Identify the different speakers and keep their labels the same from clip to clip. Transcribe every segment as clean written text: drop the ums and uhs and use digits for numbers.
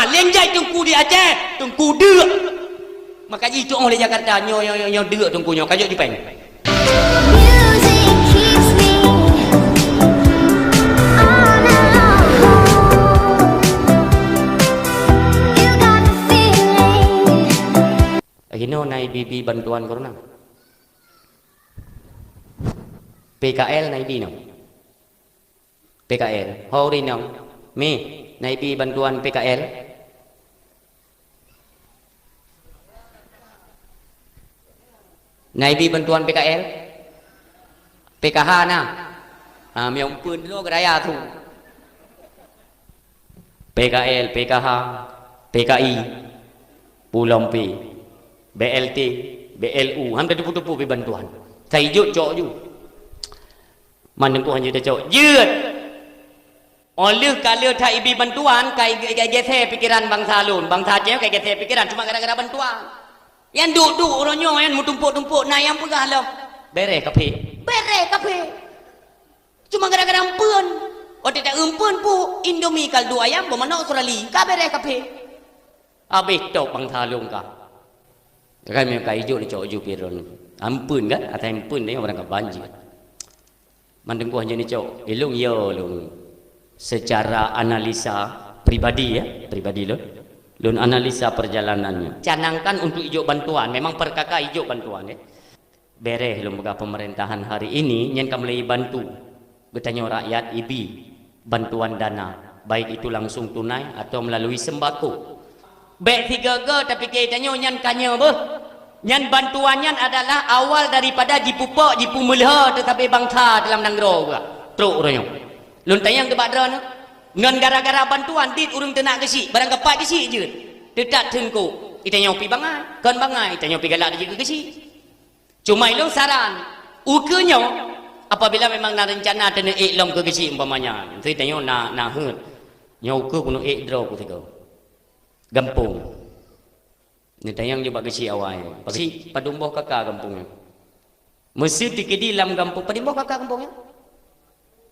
Speaker 1: lenjai tungku di Aceh, tungku dek. Maka itu orang di Jakarta nyo dek tungkunya kajuk di peng. Gino naik bibi bantuan corona. PKL naik bi no. PKL. Hori no. Mi naik bi bantuan PKL. Naik bi bantuan PKL. PKH na. Mi ông pun lo ke daya tu. PKL, PKH, PKI, Pulau P. BLT, BLU, hampir tupu-tupu bantuan. Saya hijau cok ju. Mana ku hanya cok. Jut. Oleh kalau tak ibi bantuan, kai gethe pikiran bangsa lun, bangsa Aceh kai gethe pikiran cuma gara-gara bantuan. Yang duk orangnya yang tumpuk-tumpuk naik yang pegah lah. Bere kape. Cuma gara-gara empun. Oh tidak empun pu Indomie kaldu ayam bermana Australia. Ka bere kape. Habis tok bangsa lun ka. Kan mereka hijau ni cok hijau piron. Ampun kan? Atau ampun ni orang kat banjir. Mandeng ku hanya ni cok. Elong yo long. Secara analisa pribadi ya, pribadi lo. Lun analisa perjalanannya. Canangkan untuk hijau bantuan. Memang perkaka hijau bantuan ya. Bereh lom bekas pemerintahan hari ini nyen kamlei bantu. Bertanya rakyat ibi bantuan dana. Baik itu langsung tunai atau melalui sembako. Baik 3G tapi kitanya nyan kanya apa? Nyan bantuannya adalah awal daripada jipu pok, jipu mulha tetapi bangsa dalam nanggro pula. Teruk orangnya. Lun tayang ke badra na. Ngan gara-gara bantuan dit urang tenak kesi, barang kepat kesi je. Dedak tengku. Itanya pi bangai, kan bangai, itanya pi galak je ke kesi. Cuma ilung saran, ukenya apabila memang nak rencana tena lom ke kesi umpamanya. Saya tanya nak hut. Nya uke kuno draw ku tiga. Gampung. Ni tayang je bak kecil awal. Pasti padumboh kakak kampungnya. Mesti tikedi dalam kampung. Padumboh kakak kampungnya.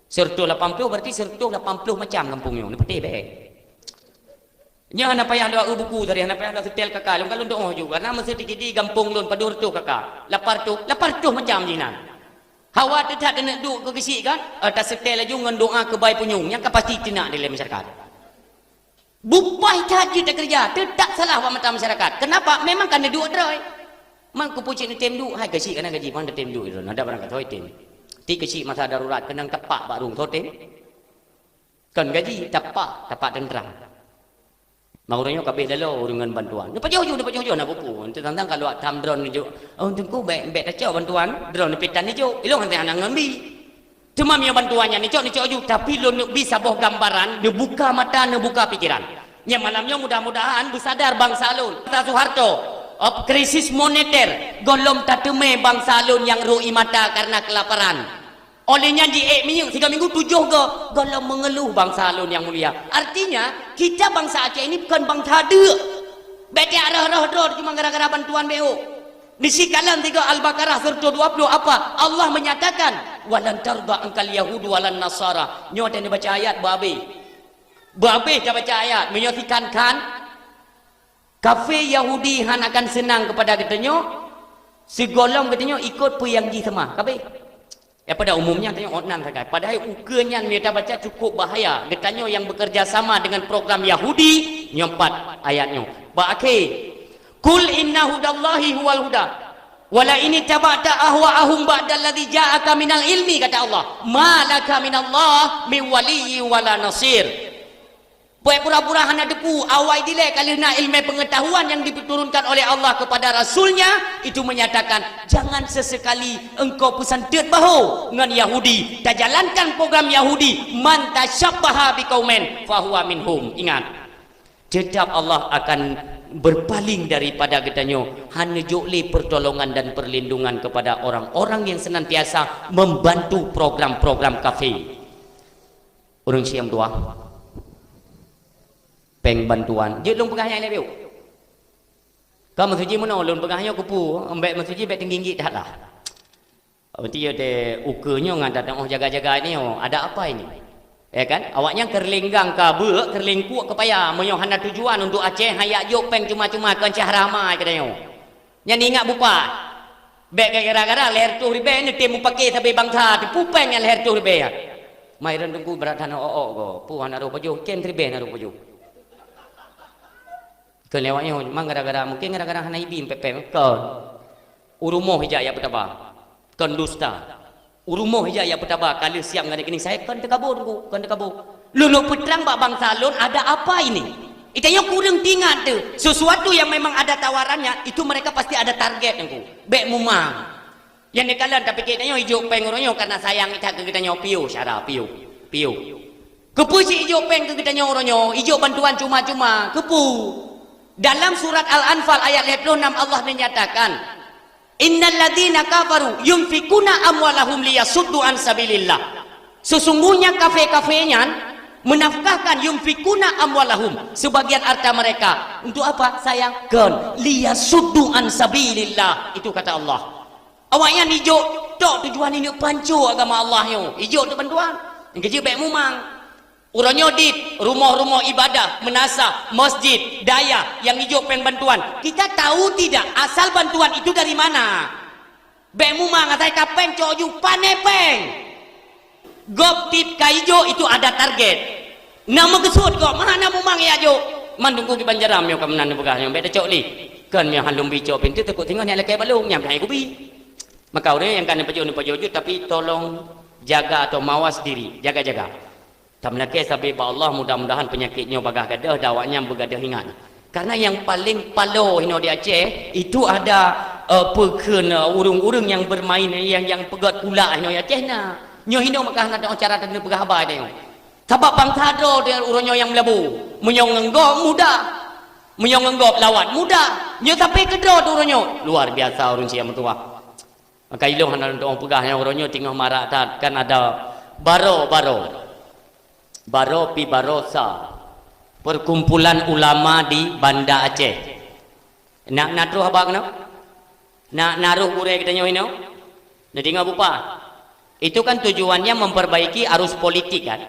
Speaker 1: Sertu 80 berarti sertu 80 macam kampungnya. Ni putih baik. Nya ana payah ada buku dari ana payah ada setel kakak. Long kalau doh juga. Karena mesti tikedi kampung lon padur tu kakak. Lapar tu macam jinan. Hawa tetap kena duk ke kecil kan? Tak setel laju ngan doa kebaik punyung. Yang pasti tidak dalam masyarakat. Bupai haji tak kerja, tidak salah buat mata masyarakat. Kenapa? Memang kan ada dua drai. Mang ku pucik ni tem du, hai kecil kan gaji mana tem du itu. Nada barang kat tem. Ti kecil masa darurat kenang tepak bak rung tem. Kan gaji tepak tenterang. Mauranya kabeh dalo dengan bantuan. Dapat jauh nak pupu. Tentang kalau tam drone ni jo. Oh tengku baik tak jauh bantuan. Drone ni petan ni jo. Ilong hang nang ngambi. Cuma punya bantuannya ni cok ju tapi lo bisa boh gambaran, dia buka mata, dia buka pikiran. Yang malamnya mudah-mudahan bersadar bangsa lun. Soeharto, krisis moneter, golom tateme bangsa lun yang rui mata karena kelaparan. Olehnya di 3 minggu 7 golom mengeluh bangsa lun yang mulia. Artinya kita bangsa Aceh ini bukan bangsa dek. Bete arah-arah cuma gara-gara bantuan BO. Di sikalan 3 Al-Baqarah surah 20 apa? Allah menyatakan walan tarda angkal yahud walan nasara. Nyo tadi baca ayat babe dah baca ayat menyatakan kafe Yahudi han akan senang kepada katanya segolong katanya ikut pu yang ji sama kabe. Pada umumnya katanya onan saja. Padahal ukenya mereka baca cukup bahaya. Katanya yang bekerja sama dengan program Yahudi nyompat ayatnya. Ba'ake Kul inna hudallahi huwal huda wala ini tabata ahwa'ahum ba'dal ladzi ja'aka minal ilmi kata Allah ma laka minallah min waliyyi wala nasir. Buat pura-pura hana depu awai dilek kalina ilmu pengetahuan yang diturunkan oleh Allah kepada Rasulnya itu menyatakan jangan sesekali engkau pesantet bahu dengan Yahudi dan jalankan program Yahudi man tasyabbaha biqaumin fahuwa minhum. Ingat tetap Allah akan berpaling daripada katanya hanya jokli pertolongan dan perlindungan kepada orang-orang yang senantiasa membantu program-program kafe. Orang siam dua peng bantuan je long pegahnya le biu. Kamu suji mana long pegahnya kupu ambek masuji bet tinggi dah lah. Berarti ada ukenya ngada tengok jaga-jaga ni ada apa ini? Ya kan? Awaknya kerlenggang ke beuk, kerlengkuk ke payah menyo hana tujuan untuk Aceh hayak jok peng cuma-cuma kencah ramai katanya. Yang ingat bupa. Bek gara-gara leher tu ribe ni temu pakai tapi bangsa ti pupeng yang leher tu ribe ya. Mai ran tunggu berat hana go. Pu hana ro baju ken ribe hana ro baju. Ke lewatnya mang gara-gara mungkin gara-gara hana ibim pepeng ke. Urumoh hijaya petaba. Kan dusta. Urumoh hija ya petaba kali siang ngani kini saya kan dekabur ku kan dekabur lulu petrang bak bangsa lun ada apa ini itanya kurang tinggal tu sesuatu yang memang ada tawarannya itu mereka pasti ada target ku bek mumang yang dikalan tapi kitanya hijau penguronyo karena sayang kita ke kitanya piu syara piu kepu si hijau peng ke kitanya oronyo hijau bantuan cuma-cuma kepu dalam surat Al-Anfal ayat 26 Allah menyatakan innal ladzina kafaru yunfikuna amwalahum liyasuddu an sabilillah. Sesungguhnya kafe-kafenya menafkahkan yunfikuna amwalahum sebagian harta mereka untuk apa? Sayang kan liyasuddu an sabilillah. Itu kata Allah. Awaknya hijau tok tujuan ini pancu agama Allah yo. Hijau tu bantuan. Yang kecil baik mumang. Uronyo dit rumah-rumah ibadah, menasah, masjid, daya yang hijau peng bantuan. Kita tahu tidak asal bantuan itu dari mana? Bemu mangatai kapeng coju panepeng. Gop tit kaijo itu ada target. Nama kesut kok mana mumang ya jo? Mandungku di Banjaram yo kamenan begah yang beda cok li. Kan yang halum bico pintu takut tengok ni ala kaya balung nyam kai kubi. Maka orang yang kan pejo tapi tolong jaga atau mawas diri, jaga-jaga. Tamlake sabi ba Allah mudah-mudahan penyakitnya bagah gadah dawaknya begadah ingat. Karena yang paling palo hino di Aceh itu ada peken urung-urung yang bermain yang pegat pula hino di Aceh na. Nyo hino makah nak cara tadi pegah ba dia. Sebab bangsa do dia urunyo yang melabu. Menyong ngenggop mudah. Menyong ngenggop lawan mudah. Nyo sampai kedro tu urunyo. Luar biasa urun siam tua. Maka iloh hana untuk pegahnya urunyo tinggal marak kan ada Baro Pi Barosa, perkumpulan ulama di Banda Aceh. Nak natruh apa kena? Nak naruh burai kita nyohino? Jadi ngap apa? Itu kan tujuannya memperbaiki arus politik kan?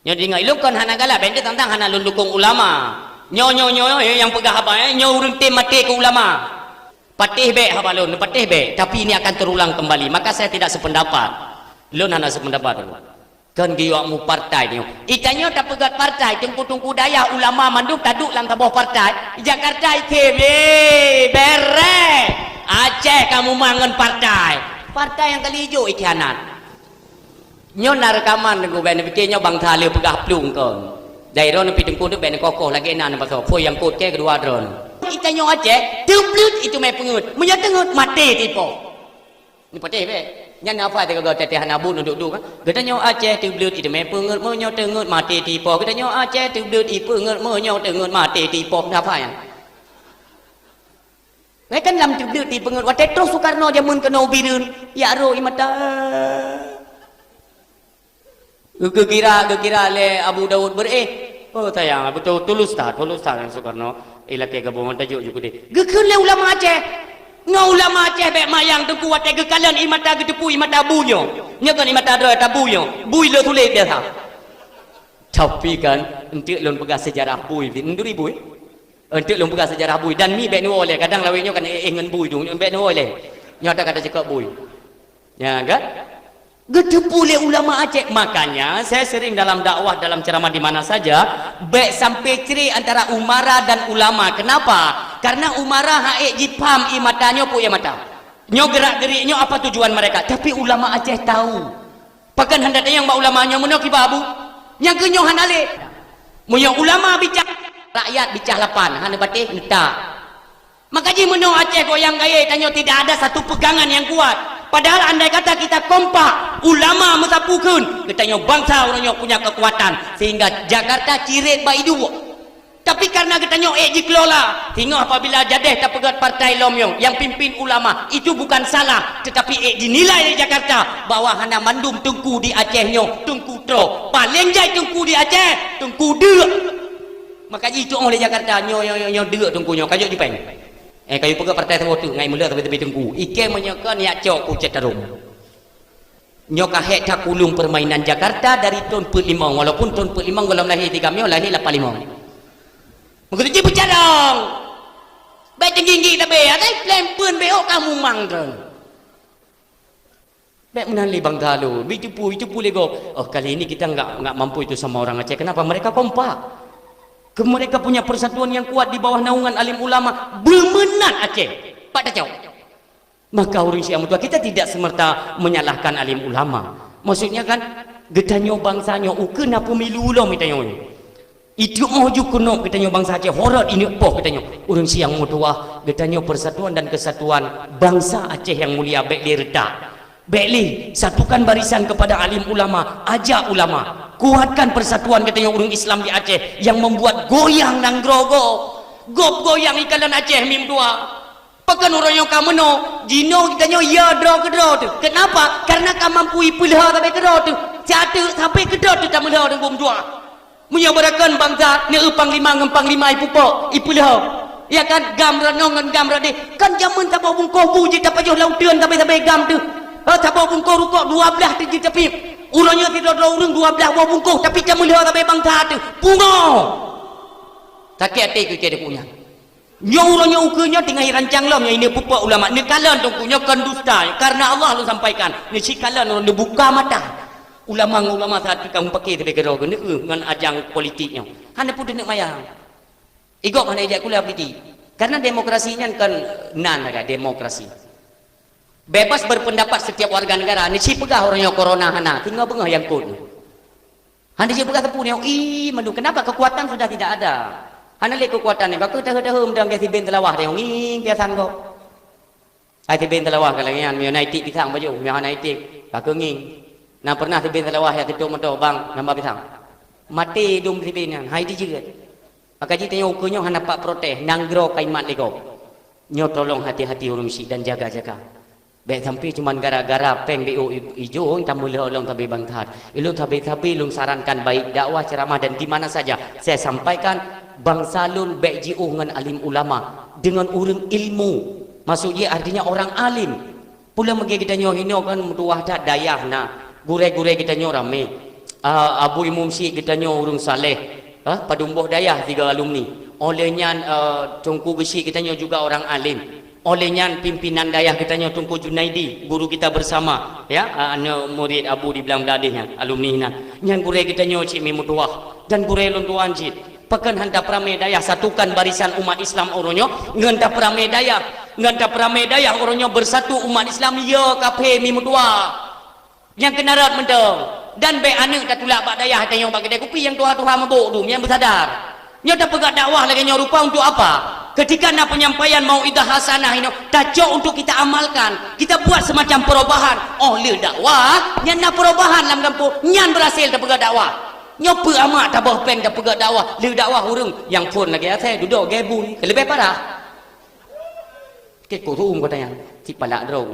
Speaker 1: Jadi ngap ilok kan hana gala, benda tentang hana lundukung ulama. Nyo yang pegah apa? Nyo urung tim mati ke ulama. Patih be habalun, patih be. Tapi ini akan terulang kembali. Maka saya tidak sependapat. Lun hana sependapat. Kan giwakmu partai ni. Ikannya tak pegat partai, tungku-tungku daya ulama manduk taduk lang tabuh partai. Jakarta ikim, bere. Aceh kamu mangan partai. Partai yang kali hijau ikianat. Nyo narekaman dengan ben pikirnya bang thaleu pegah plung kon. Daerah ni pitungku tu ben kokoh lagi enak pasal foi yang kot ke kedua dron. Ikannya Aceh, teblut itu mai pengut. Menyatengut mati tipo. Ni patih be. Yang apa dia kata teh hana bun duduk kan katanya Aceh teblut itu me pengut menyo tengut mati tipo katanya Aceh teblut itu pengut menyo tengut mati tipo apa ya kan dalam teblut ti pengut watai terus Soekarno jamun kena ubirun ya ro imata kekira le Abu Daud oh sayang betul tulus tak yang Soekarno ilake gabungan tajuk juga deh gekun le ulama Aceh ngau ulama Aceh bek mayang tengku watai gekalan imata gedepu imata bunyo nyakan imata ada tabunyo bui lo tulis dia tha tapi kan entik lon pegah sejarah bui nduri bui entik lon pegah sejarah bui dan mi bek ni oleh kadang lawinyo kan ngen bui dung bek ni oleh nyata kata cakap bui ya kan gedepu le ulama Aceh makanya saya sering dalam dakwah dalam ceramah di mana saja bek sampai ciri antara umara dan ulama kenapa karena umara haik jipam imatanyo pu mata nyo gerak geriknyo apa tujuan mereka tapi ulama Aceh tahu pakan hendak yang ba ulamanya munyo ki babu yang kenyo hanale munyo ulama bicara rakyat bicara lapan hana batih neta makanya munyo Aceh goyang gaya tanyo tidak ada satu pegangan yang kuat padahal andai kata kita kompak ulama mesapukan katanya bangsa orangnya punya kekuatan sehingga Jakarta cirit baidu tapi karena katanya dikelola hingga apabila jadeh tak pegat partai lomyong yang pimpin ulama itu bukan salah tetapi dinilai di Jakarta bahwa hana mandum tengku di Acehnya tengku tro paling jai tengku di Aceh tengku dek makanya itu oleh Jakarta nyo dek tengkunya kajuk dipeng kayu pegat partai tu ngai mula tapi tengku ike menyekan ya cok ku cetarung Nyoka hek tak kulung permainan Jakarta dari tahun 45, walaupun tahun 45 kalau lahir 3 Mei lahir 85. Mungkin je bercadang. Baik tinggi tapi ada plan pun beok kamu mang tu. Baik menali Bang Dalu, itu pulih go. Oh kali ini kita enggak mampu itu sama orang Aceh. Kenapa? Mereka kompak. Mereka punya persatuan yang kuat di bawah naungan alim ulama bermenat Aceh. Pak Dacau. Maka orang Syiah mutua kita tidak semerta menyalahkan alim ulama. Maksudnya kan getanyo bangsanya ukena pemilu ulang mitanyo. Itu mau jukuno getanyo bangsa Aceh horot ini poh getanyo. Orang Syiah mutua getanyo persatuan dan kesatuan bangsa Aceh yang mulia baik direda. Baiklah satukan barisan kepada alim ulama, ajak ulama, kuatkan persatuan katanya orang Islam di Aceh yang membuat goyang nang grogo. Gop goyang ikalan Aceh mim tua. Pakan orang yang kamu no, jino kita nyo ya draw kedro tu. Kenapa? Karena kamu mampu ipulha sampai kedro tu. Jatuh sampai kedro tu tak mula dengan bom dua. Menyabarakan bangsa ni panglima dengan panglima ipupok ipulha. Ya kan gamra nongan gamra de. Kan zaman tak bawa bungkoh buji tak payah lautan sampai gam tu. Tak bawa bungkoh rukuk 12 tu tapi urangnya tidak ada urang 12 bawa bungkoh tapi tak mula sampai bangsa tu. Bunga. Sakit hati ke dia punya. Nyuranya ukenya tinggal rancang lam ini pupak ulama ni kalan tungkunya kan dusta karena Allah lu sampaikan ni si kalan orang buka mata ulama saat kamu pakai tapi kira ni dengan ajang politiknya hanya pun nak mayang igok mana ijak kuliah politik karena demokrasinya kan nan ada demokrasi bebas berpendapat setiap warga negara ni si pegah orangnya corona hana tinggal bengah yang kun hanya si pegah tepun yang menu kenapa kekuatan sudah tidak ada. Hana le kekuatan ni bakal tahu mendang ke tiben telawah dia nging biasan kok. Ai tiben telawah kalangan mi naik tik pisang baju mi naik tik bakal nging. Nah pernah tiben telawah ya titu motor bang nambah pisang. Mati dum tiben yang hai di jeut. Maka ji tanya ukurnya hana pak protes nanggro kaimat lego. Nyo tolong hati-hati urung si dan jaga-jaga. Baik sampai cuman gara-gara peng BO ijo tak mula olong tabe bangtat. Ilu tabe lung sarankan baik dakwah ceramah dan di mana saja saya sampaikan bangsa lun baik jiuh dengan alim ulama dengan urang ilmu. Maksudnya artinya orang alim. Pula magi kita nyo hino kan mutuah dak dayah na. Gure-gure kita nyo rame. Abu Imam Syekh kita nyo urang saleh. Padumbuh dayah 3 alumni. Olehnya Tungku Besi kita nyo juga orang alim. Olehnya pimpinan dayah kita nyo Tungku Junaidi guru kita bersama ya murid Abu di belang beladihnya alumni yang gure kita nyo Cik Mimutuah dan gure lun tuan Cik pekan handa pramai dayah satukan barisan umat Islam oronyo ngenta pramai dayah oronyo bersatu umat Islam ya kape Mimutuah yang kenarat mendong dan be anu tak tulak bak dayah tanya bak kedai kopi yang tuha-tuha mabuk tu yang bersadar nya tak pegat dakwah lagi nya rupa untuk apa ketika nak penyampaian mauidah hasanah ini tajuk untuk kita amalkan kita buat semacam perubahan le dakwah nya nak perubahan dalam kampung nyan berhasil tak pegat dakwah nyopa amat tabah peng tak pegat dakwah le dakwah urang yang pun lagi saya duduk gebun lebih parah ke ko tu kau tanya si palak drong